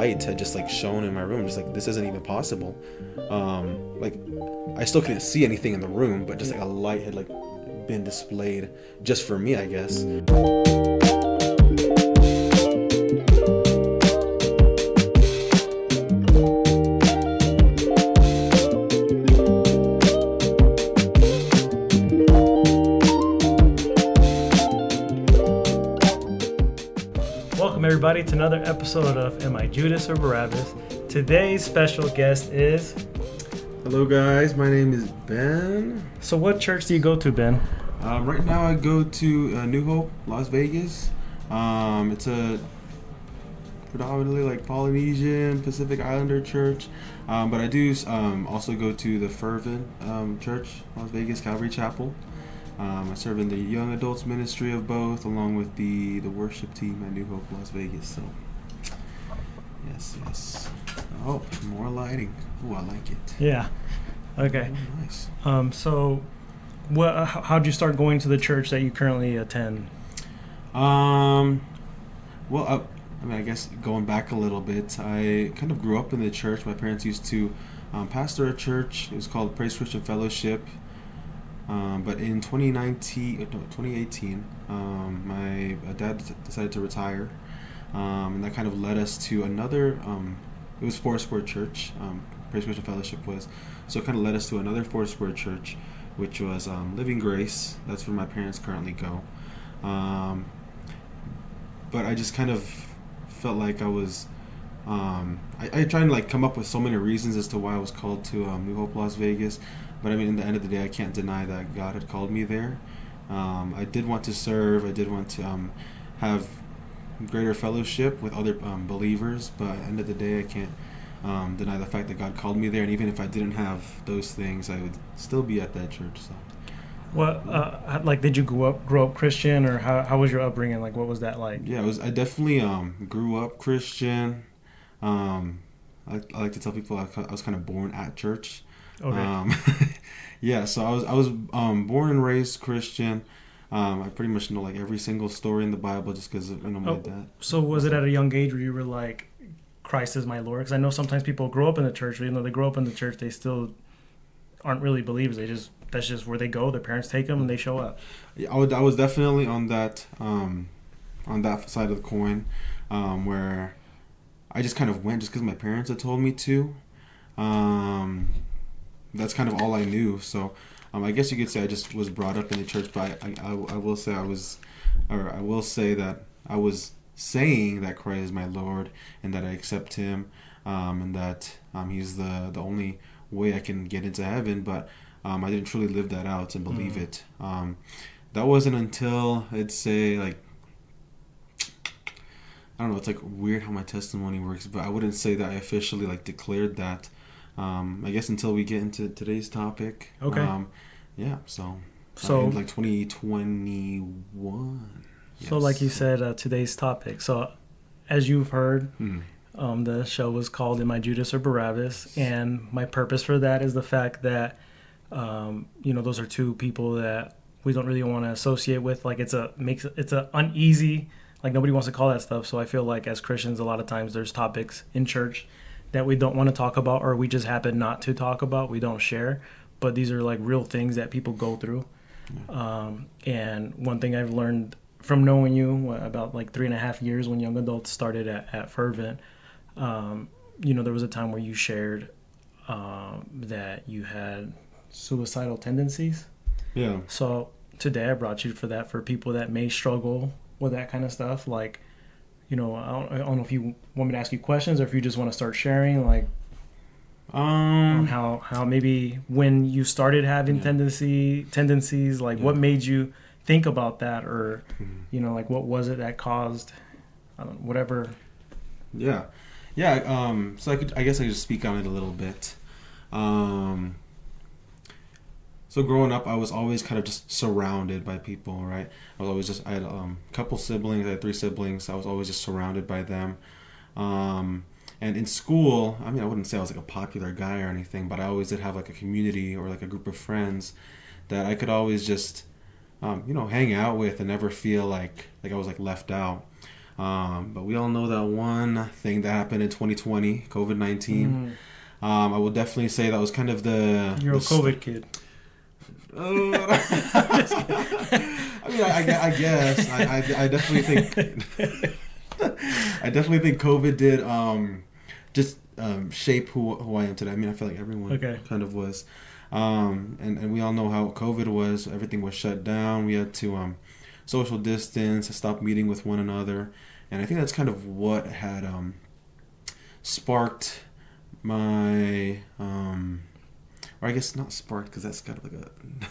light had just like shone in my room. Just like, this isn't even possible. Like I still couldn't see anything in the room, but just like a light had like been displayed just for me, I guess. Welcome everybody to another episode of Am I Judas or Barabbas? Today's special guest is... Hello guys, my name is Ben. So what church do you go to, Ben? Right now I go to New Hope, Las Vegas. It's a predominantly like Polynesian, Pacific Islander church. But I do also go to the Fervent Church, Las Vegas Calvary Chapel. I serve in the young adults ministry of both, along with the worship team at New Hope, Las Vegas. So, yes. Oh, more lighting. Oh, I like it. Yeah. Okay. Oh, nice. So, how'd you start going to the church that you currently attend? Well, I guess going back a little bit, I kind of grew up in the church. My parents used to pastor a church. It was called Praise Christian Fellowship. But in 2018, my dad decided to retire, and that kind of led us to another. It was Foursquare Church. Praise Christian Fellowship was, so it kind of led us to another Foursquare Church, which was Living Grace. That's where my parents currently go. But I just kind of felt like I was. I tried to like come up with so many reasons as to why I was called to New Hope, Las Vegas. But I mean, in the end of the day, I can't deny that God had called me there. I did want to serve. I did want to have greater fellowship with other believers. But at the end of the day, I can't deny the fact that God called me there. And even if I didn't have those things, I would still be at that church. So, Like, did you grow up Christian, or how was your upbringing? Like, what was that like? Yeah, I definitely grew up Christian. I like to tell people I was kind of born at church. Okay. Yeah, so I was born and raised Christian. I pretty much know like every single story in the Bible just because of my dad. So was it at a young age where you were like, Christ is my Lord? Because I know sometimes people grow up in the church, but even though they grow up in the church, they still aren't really believers. That's just where they go. Their parents take them and they show up. Yeah, I was definitely on that side of the coin, where I just kind of went just because my parents had told me to. That's kind of all I knew. So I guess you could say I just was brought up in the church, but I will say I will say that I was saying that Christ is my Lord and that I accept Him, and that He's the only way I can get into heaven. But I didn't truly live that out and believe it. That wasn't until I'd say like, I don't know, it's like weird how my testimony works, but I wouldn't say that I officially like declared that. I guess until we get into today's topic. Okay. Yeah. So in like 2021. Yes. So like you said, today's topic. So as you've heard, the show was called Am I Judas or Barabbas? And my purpose for that is the fact that, those are two people that we don't really want to associate with. Like it's a uneasy, like nobody wants to call that stuff. So I feel like as Christians, a lot of times there's topics in church that we don't want to talk about, or we just happen not to talk about. We don't share, but these are like real things that people go through. And one thing I've learned from knowing you about like 3.5 years when young adults started at Fervent, there was a time where you shared that you had suicidal tendencies. Yeah. So today I brought you for that, for people that may struggle with that kind of stuff. Like, I don't know if you want me to ask you questions or if you just want to start sharing, like, on how maybe when you started having tendencies, like what made you think about that, or, like what was it that caused, I don't know, whatever. Yeah. So I guess I could just speak on it a little bit. So growing up, I was always kind of just surrounded by people, right? I had a couple siblings. I had 3 siblings. I was always just surrounded by them. And in school, I mean, I wouldn't say I was like a popular guy or anything, but I always did have like a community or like a group of friends that I could always just, hang out with and never feel like I was like left out. But we all know that one thing that happened in 2020, COVID-19. I will definitely say that was kind of You're a COVID kid. Oh, I mean, I guess I definitely think I definitely think COVID did just shape who I am today. I mean, I feel like everyone kind of was, and we all know how COVID was. Everything was shut down. We had to social distance, stop meeting with one another, and I think that's kind of what had sparked my or I guess not sparked, because that's kind of like a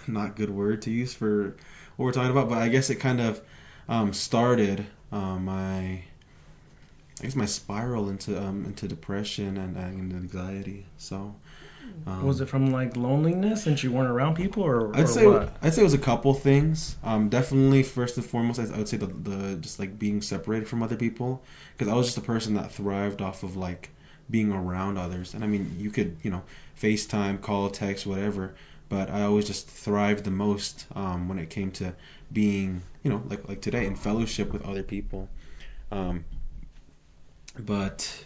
not good word to use for what we're talking about, but I guess it kind of started my spiral into depression and anxiety. So was it from like loneliness since you weren't around people, or I'd say what? I'd say it was a couple things. Definitely first and foremost, I would say the just like being separated from other people, because I was just a person that thrived off of like being around others. And I mean, you could, FaceTime, call, text, whatever, but I always just thrived the most when it came to being, like today, in fellowship with other people. But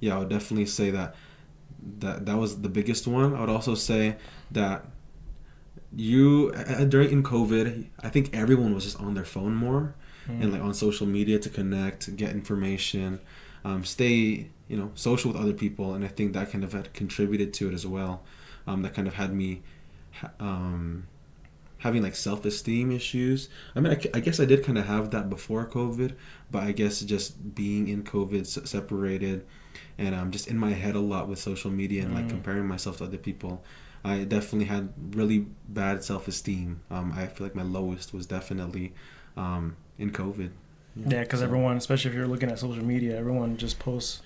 yeah, I would definitely say that was the biggest one. I would also say that during COVID, I think everyone was just on their phone more and like on social media to connect, get information, stay social with other people, and I think that kind of had contributed to it as well. That kind of had me having like self-esteem issues. I mean, I guess I did kind of have that before COVID, but I guess just being in COVID separated, and just in my head a lot with social media and like comparing myself to other people, I definitely had really bad self-esteem. I feel like my lowest was definitely in COVID. Yeah, because everyone, especially if you're looking at social media, everyone just posts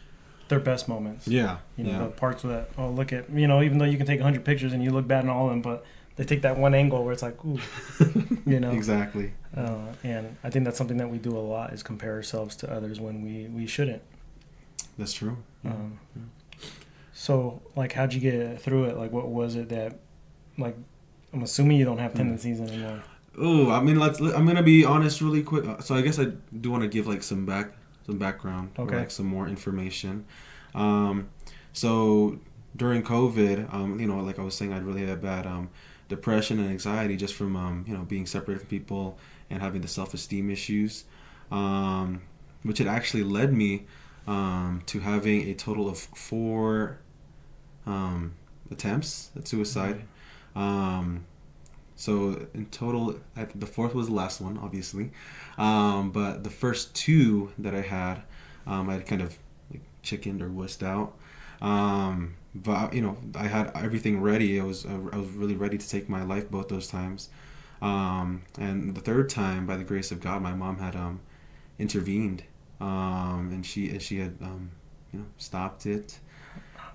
their best moments. Yeah. The parts that, look at, even though you can take 100 pictures and you look bad in all of them, but they take that one angle where it's like, ooh, Exactly. And I think that's something that we do a lot, is compare ourselves to others when we shouldn't. That's true. So, like, how'd you get through it? Like, what was it that, like, I'm assuming you don't have tendencies anymore. Oh, I mean, I'm gonna be honest really quick. So I guess I do want to give like some background, or like some more information. So during COVID, like I was saying, I really had bad depression and anxiety just from being separated from people and having the self-esteem issues, which had actually led me to having a total of 4 attempts at suicide. So in total, the 4th was the last one, obviously. But the first 2 that I had kind of like chickened or wussed out. But I had everything ready. I was really ready to take my life both those times. And the 3rd time, by the grace of God, my mom had intervened, and she had stopped it.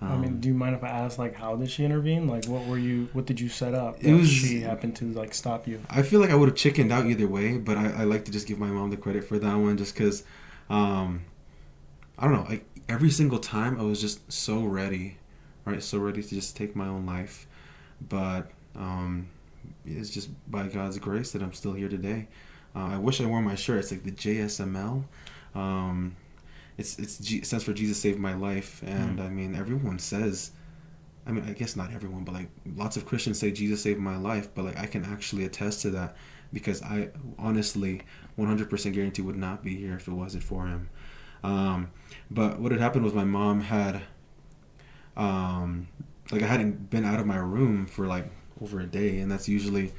I mean, do you mind if I ask, like, how did she intervene? Like, what did you set up she happened to, like, stop you? I feel like I would have chickened out either way, but I like to just give my mom the credit for that one, just because, I don't know, like, every single time I was just so ready, right? So ready to just take my own life. But it's just by God's grace that I'm still here today. I wish I wore my shirt. It's like the JSML. It stands for Jesus Saved My Life, and I mean, everyone says, I mean, I guess not everyone, but like lots of Christians say Jesus saved my life, but like I can actually attest to that, because I honestly 100% guarantee would not be here if it wasn't for him. But what had happened was my mom had, like I hadn't been out of my room for like over a day, and that's usually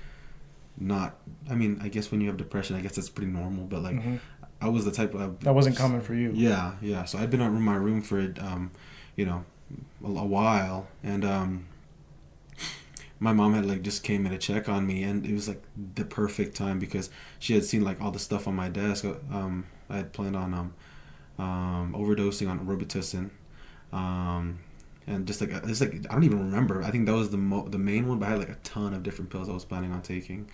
not, I mean, I guess when you have depression, I guess that's pretty normal, but like I was the type of... That wasn't common for you. Yeah. So I'd been out in my room for, a while, and my mom had like just came in to check on me, and it was like the perfect time because she had seen like all the stuff on my desk. I had planned on overdosing on Robitussin, and just like it's like I don't even remember. I think that was the main one, but I had like a ton of different pills I was planning on taking.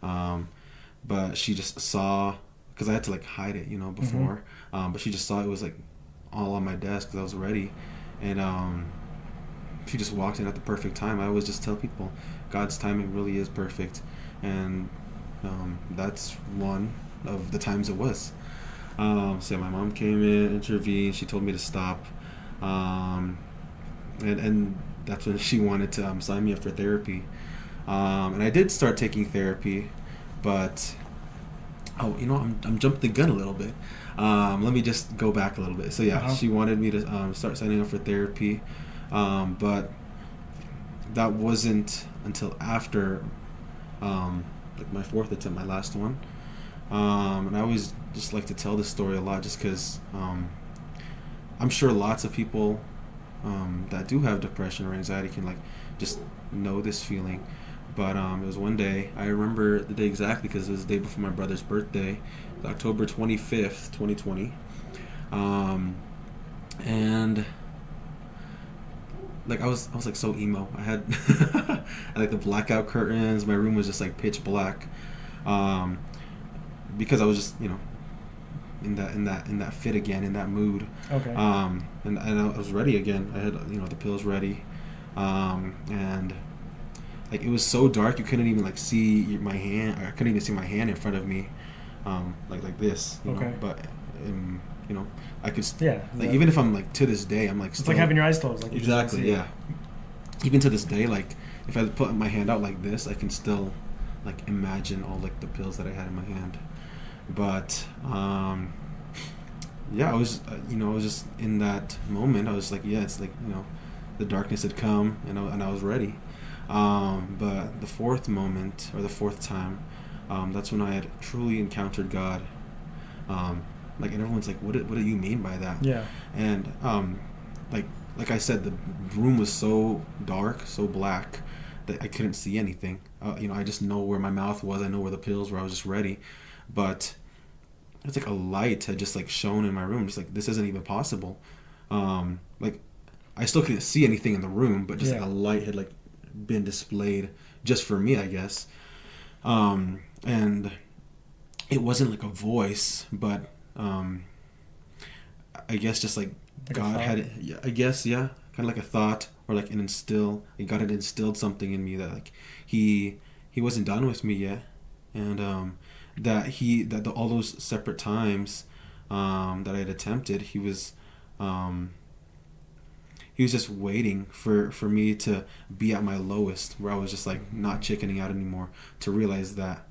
But she just saw, because I had to like hide it, before. But she just saw it was like all on my desk because I was ready, and she just walked in at the perfect time. I always just tell people, God's timing really is perfect, and that's one of the times it was. So my mom came in, intervened. She told me to stop, um, and that's when she wanted to sign me up for therapy. And I did start taking therapy, but I'm jumping the gun a little bit. Let me just go back a little bit. So yeah, Uh-huh. she wanted me to start signing up for therapy, but that wasn't until after like my fourth attempt, my last one. And I always just like to tell this story a lot, just because I'm sure lots of people that do have depression or anxiety can like just know this feeling. But it was one day. I remember the day exactly because it was the day before my brother's birthday. It was October 25th, 2020. Um, and like I was like so emo. I had I had like the blackout curtains. My room was just like pitch black. Um, because I was just in that fit again, in that mood. Okay. And I was ready again. I had the pills ready, and like it was so dark you couldn't even like see my hand. I couldn't even see my hand in front of me, like this, Okay. But um, you know, I could Yeah. like even if I'm like to this day, I'm like It's still like having your eyes closed. Like you just don't exactly see it. yeah. Even to this day, like if I put my hand out like this, I can still like imagine all like the pills that I had in my hand. But yeah, I was just in that moment. I was like, yeah, it's like the darkness had come, and I was ready. But the fourth moment, or the fourth time, that's when I had truly encountered God. Um, like, and everyone's like, what do you mean by that? Yeah. And like like I said, the room was so dark, so black that I couldn't see anything. I just know where my mouth was. I know where the pills were. I was just ready, but it's like a light had just like shone in my room. Just like this isn't even possible. Like I still couldn't see anything in the room, but just like Yeah. a light had like been displayed just for me, I guess. And it wasn't like a voice, but I guess just like Like a God thought. had, yeah, I guess, yeah, kind of like a thought or like an instill. God had instilled something in me that like he wasn't done with me yet, and all those separate times that I had attempted, um, he was just waiting for me to be at my lowest, where I was just like not chickening out anymore, to realize that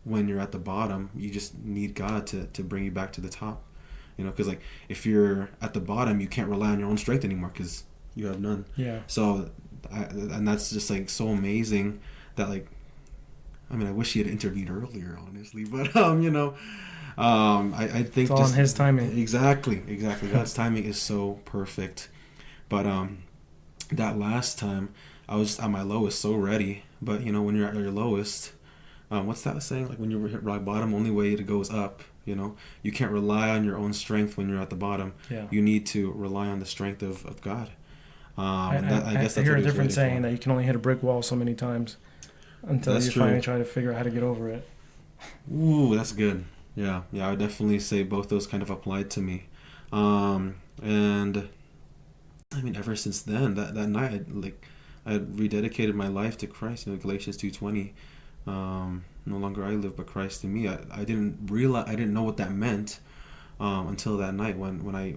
when you're at the bottom, you just need God to bring you back to the top. Because like if you're at the bottom, you can't rely on your own strength anymore because you have none. Yeah. So, and that's just like so amazing that like, I mean, I wish he had interviewed earlier, honestly, but I It's think all in just His timing. exactly God's timing is so perfect. But that last time I was at my lowest, so ready. But when you're at your lowest, what's that saying? Like when you hit rock bottom, only way to go is up. You can't rely on your own strength when you're at the bottom. Yeah. You need to rely on the strength of God. I, And that, I guess I that's hear what a he was different waiting saying for. that you can only hit a brick wall so many times until That's you true. finally try to figure out how to get over it. Ooh, that's good. Yeah, I would definitely say both those kind of applied to me. And I mean, ever since then, that night, I had rededicated my life to Christ. Galatians 2:20. No longer I live, but Christ in me. I didn't realize, I didn't know what that meant until that night when I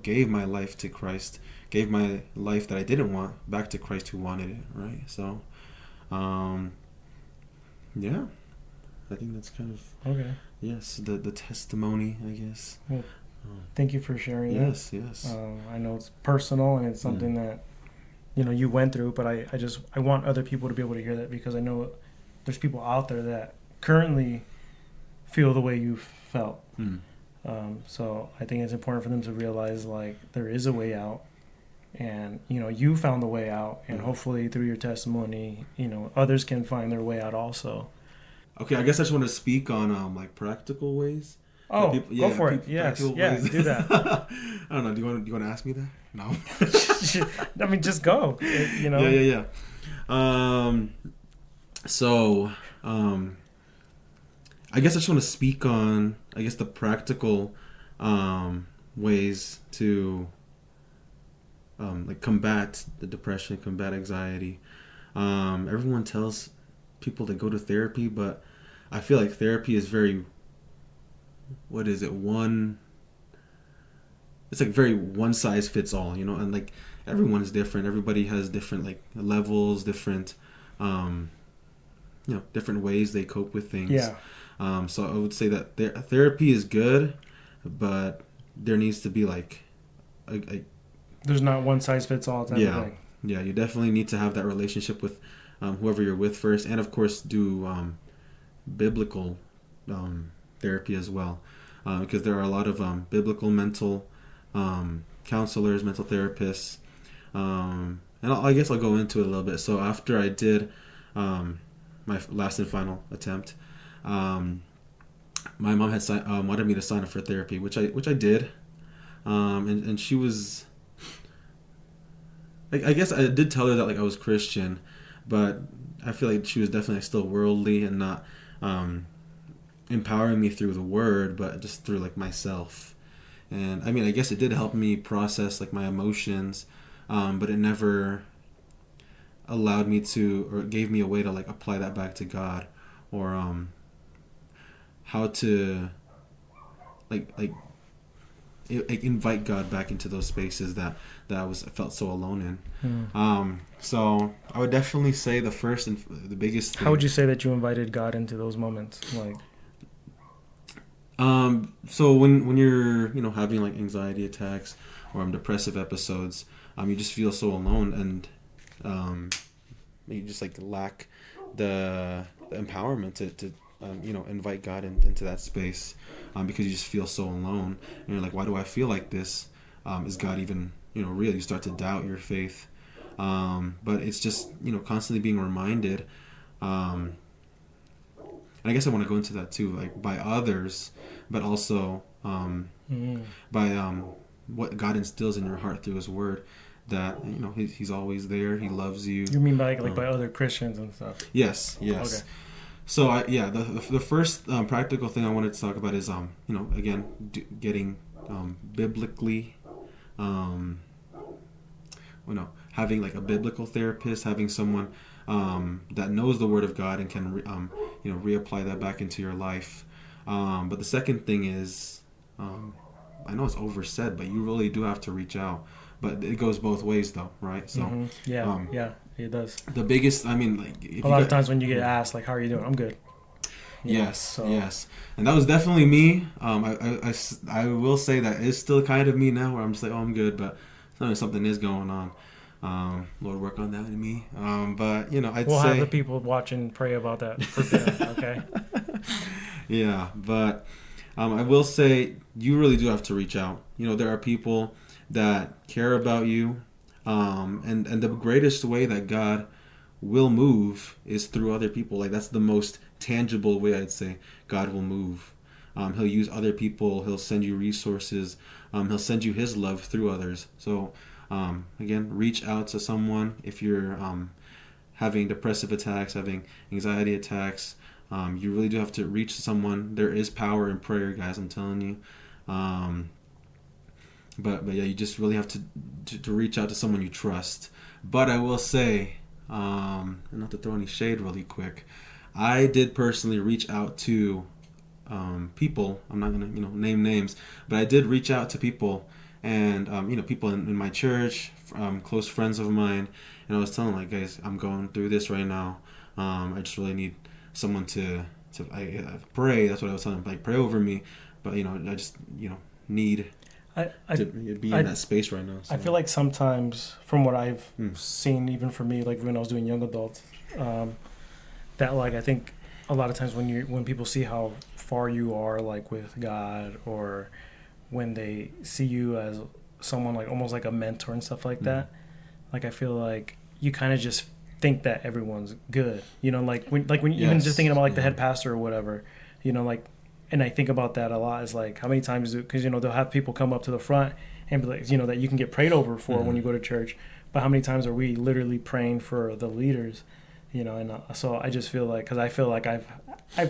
gave my life to Christ, gave my life that I didn't want back to Christ who wanted it. Right. So, um, yeah, I think that's kind of Okay. yes the testimony, I guess. Well, Um, thank you for sharing that. yes. I know it's personal and it's Yeah. something that you went through, but I want other people to be able to hear that, because I know there's people out there that currently feel the way you felt. Mm. So I think it's important for them to realize like there is a way out, and you found the way out, and Yeah. hopefully through your testimony, others can find their way out also. Okay, I guess I just want to speak on like practical ways. That Oh, people, go yeah, for it. people, Yes, practical yeah, ways. do that. I don't know. Do you want to ask me that? No. I mean, just go. Yeah. Um. So, I guess I just want to speak on, I guess, the practical ways to like combat the depression, combat anxiety. Everyone tells people to go to therapy, but I feel like therapy is very what is it, one, it's like very one size fits all, you know, and like everyone is different. Everybody has different like levels, different, different ways they cope with things. Yeah. So I would say that therapy is good, but there needs to be like a There's not one size fits all type of thing. Yeah, you definitely need to have that relationship with whoever you're with first, and of course do biblical therapy as well, because there are a lot of biblical mental counselors, mental therapists, and I guess I'll go into it a little bit. So after I did my last and final attempt, my mom had wanted me to sign up for therapy, which I did, and she was. I guess I did tell her that like I was Christian, but I feel like she was definitely still worldly and not empowering me through the word, but just through like myself. And I mean, I guess it did help me process like my emotions, but it never allowed me to, or gave me a way to like apply that back to God, or how to like invite God back into those spaces that I felt so alone in. So I would definitely say the first and the biggest thing. How would you say that you invited God into those moments? Like, so when you're having like anxiety attacks or depressive episodes, you just feel so alone, and you just like lack the empowerment to invite God into that space, because you just feel so alone, and you're like, why do I feel like this? Is God even real? You start to doubt your faith, but it's just constantly being reminded, and I guess I want to go into that too, like by others, but also by what God instills in your heart through His Word, that He's always there, He loves you. You mean by by other Christians and stuff? Yes. Okay. So the first practical thing I wanted to talk about is again getting biblically, having like a biblical therapist, having someone that knows the Word of God and can reapply that back into your life. But the second thing is, I know it's oversaid, but you really do have to reach out. But it goes both ways, though, right? So yeah, it does. The biggest, I mean, like a lot of times when you get asked, like, "How are you doing?" I'm good. Yes, and that was definitely me. I will say that is still kind of me now, where I'm just like, "Oh, I'm good," but something is going on. Lord, work on that in me. But we'll have the people watching pray about that for them, okay? Yeah, but I will say you really do have to reach out. There are people that care about you, and the greatest way that God will move is through other people. Like, that's the most tangible way I'd say God will move. He'll use other people. He'll send you resources. He'll send you His love through others. So again, reach out to someone if you're having depressive attacks, having anxiety attacks. You really do have to reach someone. There is power in prayer, guys, I'm telling you. But yeah, you just really have to reach out to someone you trust. But I will say, and not to throw any shade really quick, I did personally reach out to people. I'm not gonna name names, but I did reach out to people, and people in my church, close friends of mine, and I was telling them, like, guys, I'm going through this right now. I just really need someone to pray. That's what I was telling them, like, pray over me. But I just need to be in that space right now. So. I feel like sometimes, from what I've seen, even for me, like when I was doing young adults, that like I think a lot of times when people see how far you are like with God, or when they see you as someone like almost like a mentor and stuff like that, like I feel like you kind of just think that everyone's good, like when Yes. even just thinking about like the head pastor or whatever, like. And I think about that a lot. Is like, how many times because they'll have people come up to the front and be like, that you can get prayed over for when you go to church. But how many times are we literally praying for the leaders? And so I just feel like, because I feel like I've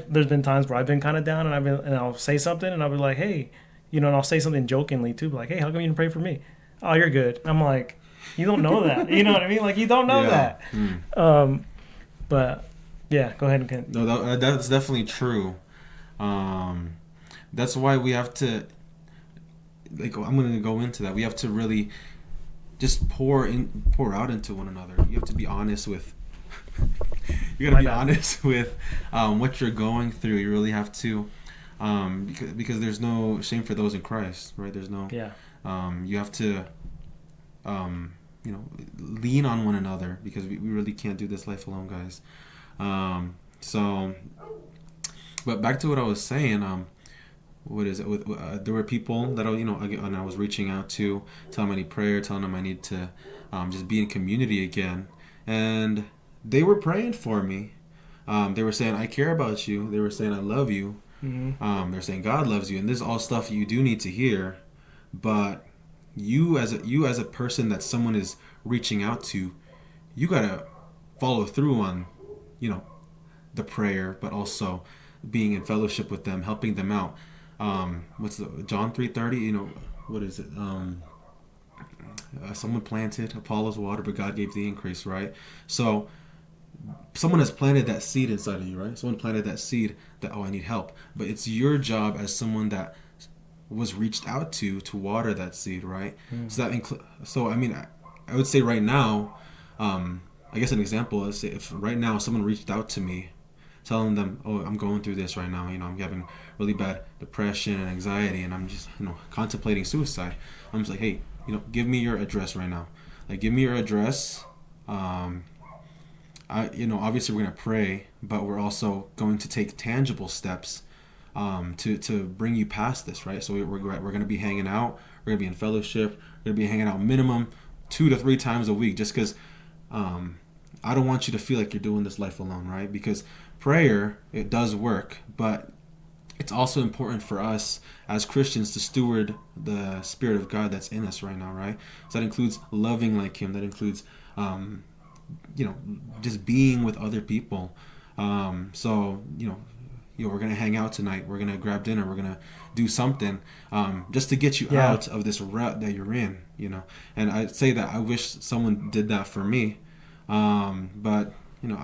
there's been times where I've been kind of down, and I'll say something and I'll be like, hey, and I'll say something jokingly too, like, hey, how come you didn't pray for me? Oh, you're good. And I'm like, you don't know that. You know what I mean? Like, you don't know that. But yeah, go ahead and No, that's definitely true. that's why we have to, like, I'm going to go into that. We have to really just pour out into one another. You have to be honest with you got to be honest with what you're going through. You really have to, because there's no shame for those in Christ, right? There's no you have to lean on one another, because we really can't do this life alone, guys. So but back to what I was saying, what is it? There were people that I was reaching out to, telling them I need prayer, telling them I need to just be in community again, and they were praying for me. They were saying, I care about you. They were saying, I love you. Mm-hmm. They're saying God loves you, and this is all stuff you do need to hear. But you as a person that someone is reaching out to, you gotta follow through on, the prayer, but also being in fellowship with them, helping them out. What's the John 3:30? What is it? Someone planted, Apollos water, but God gave the increase, right? So someone has planted that seed inside of you, right? Someone planted that seed that, I need help. But it's your job as someone that was reached out to water that seed, right? So I would say right now, I guess an example is, if right now someone reached out to me, telling them, I'm going through this right now, I'm having really bad depression and anxiety, and I'm just, contemplating suicide. I'm just like, hey, give me your address right now. Like, give me your address. Obviously we're going to pray, but we're also going to take tangible steps to bring you past this, right? So we're going to be hanging out. We're going to be in fellowship. We're going to be hanging out minimum 2 to 3 times a week, just because I don't want you to feel like you're doing this life alone, right? Because prayer, it does work, but it's also important for us as Christians to steward the Spirit of God that's in us right now, right? So that includes loving like Him. That includes, just being with other people. So we're going to hang out tonight. We're going to grab dinner. We're going to do something just to get you out of this rut that you're in, And I'd say that I wish someone did that for me. But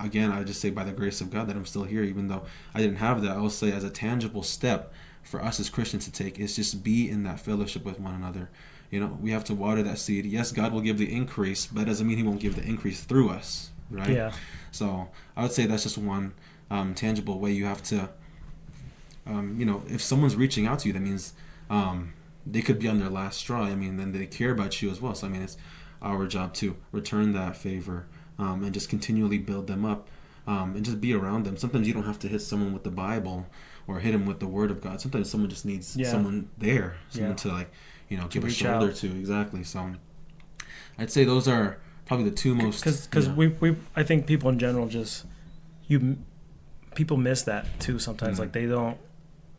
again, I just say by the grace of God that I'm still here, even though I didn't have that. I will say, as a tangible step for us as Christians to take, is just be in that fellowship with one another. We have to water that seed. Yes, God will give the increase, but that doesn't mean He won't give the increase through us, right? Yeah. So I would say that's just one tangible way you have to, if someone's reaching out to you, that means they could be on their last straw. Then they care about you as well. So it's our job to return that favor. And just continually build them up, and just be around them. Sometimes you don't have to hit someone with the Bible or hit them with the Word of God. Sometimes someone just needs someone there, someone to give a shoulder to. Exactly. So I'd say those are probably the two most. Because I think people in general people miss that too sometimes. Mm-hmm. Like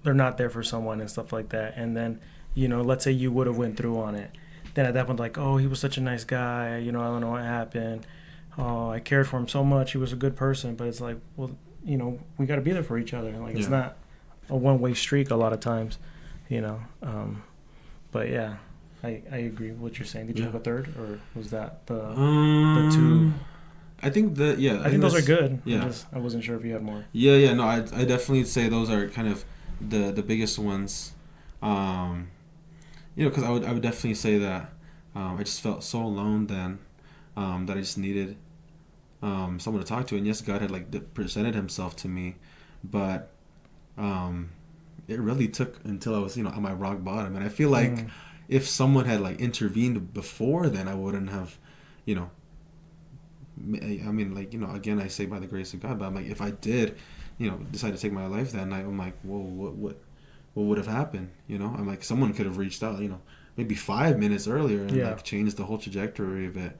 they're not there for someone and stuff like that. And then let's say you would have went through on it. Then at that point, like, he was such a nice guy. I don't know what happened. Oh, I cared for him so much. He was a good person. But it's like, well, we got to be there for each other. Like, it's not a one-way streak a lot of times, But yeah, I agree with what you're saying. Did you have a third, or was that the two? I think that I think those are good. Yeah, I wasn't sure if you had more. Yeah. No, I definitely say those are kind of the biggest ones. Because I would definitely say that I just felt so alone then, that I just needed someone to talk to. And yes, God had presented Himself to me, but it really took until I was at my rock bottom. And I feel like if someone had intervened before then, I wouldn't have again, I say by the grace of God, but I'm like, if I did decide to take my life that night, I'm like, whoa, what would have happened? I'm like, someone could have reached out maybe 5 minutes earlier and changed the whole trajectory of it.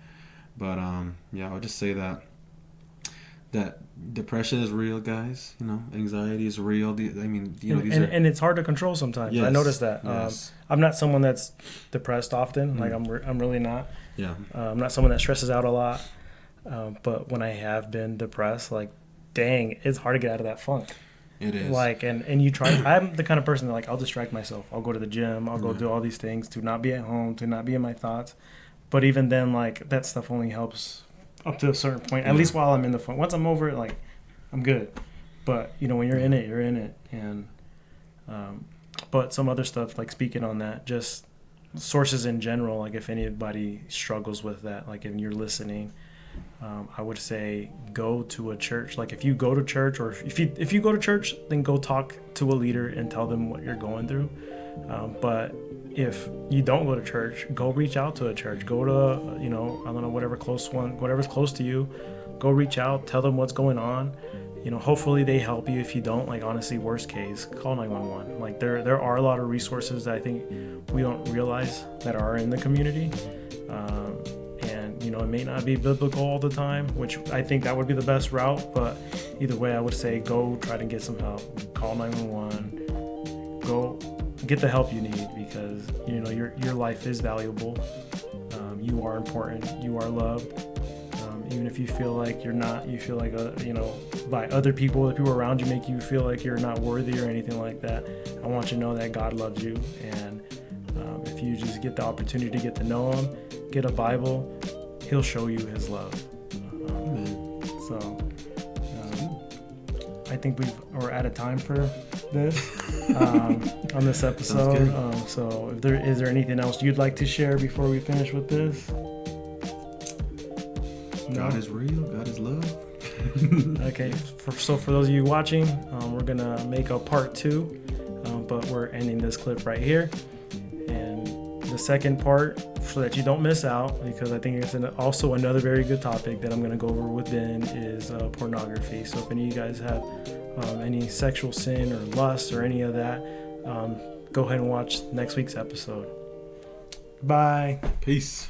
But I would just say that depression is real, guys. Anxiety is real. These and it's hard to control sometimes. Yes, I noticed that. Yes. I'm not someone that's depressed often. Like I'm really not. Yeah. I'm not someone that stresses out a lot. But when I have been depressed, dang, it's hard to get out of that funk. It is. And you try. I'm the kind of person that I'll distract myself. I'll go to the gym. I'll go do all these things to not be at home, to not be in my thoughts. But even then, that stuff only helps up to a certain point. At least while I'm in the funk. Once I'm over it, I'm good. But when you're in it, you're in it. And But some other stuff, like speaking on that, just sources in general, like if anybody struggles with that, like if you're listening, I would say go to a church. Like if you go to church, or if you go to church, then go talk to a leader and tell them what you're going through. But if you don't go to church, go reach out to a church. Go to, I don't know, whatever's close to you. Go reach out, tell them what's going on. Hopefully they help you. If you don't, like honestly, worst case, call 911. Like there are a lot of resources that I think we don't realize that are in the community. And it may not be biblical all the time, which I think that would be the best route. But either way, I would say go try to get some help. Call 911. Go get the help you need, because your life is valuable. You are important. You are loved. Even if you feel like you're not, you feel like by other people, the people around you make you feel like you're not worthy or anything like that. I want you to know that God loves you, and if you just get the opportunity to get to know Him, get a Bible, He'll show you His love. I think we're out of time for this on this episode. So is there anything else you'd like to share before we finish with this? God is real. God is love. Okay. So for those of you watching, we're going to make a part 2, but we're ending this clip right here. And the second part, so that you don't miss out, because I think it's also another very good topic that I'm going to go over with Ben, is pornography. So if any of you guys have any sexual sin or lust or any of that, go ahead and watch next week's episode. Bye. Peace.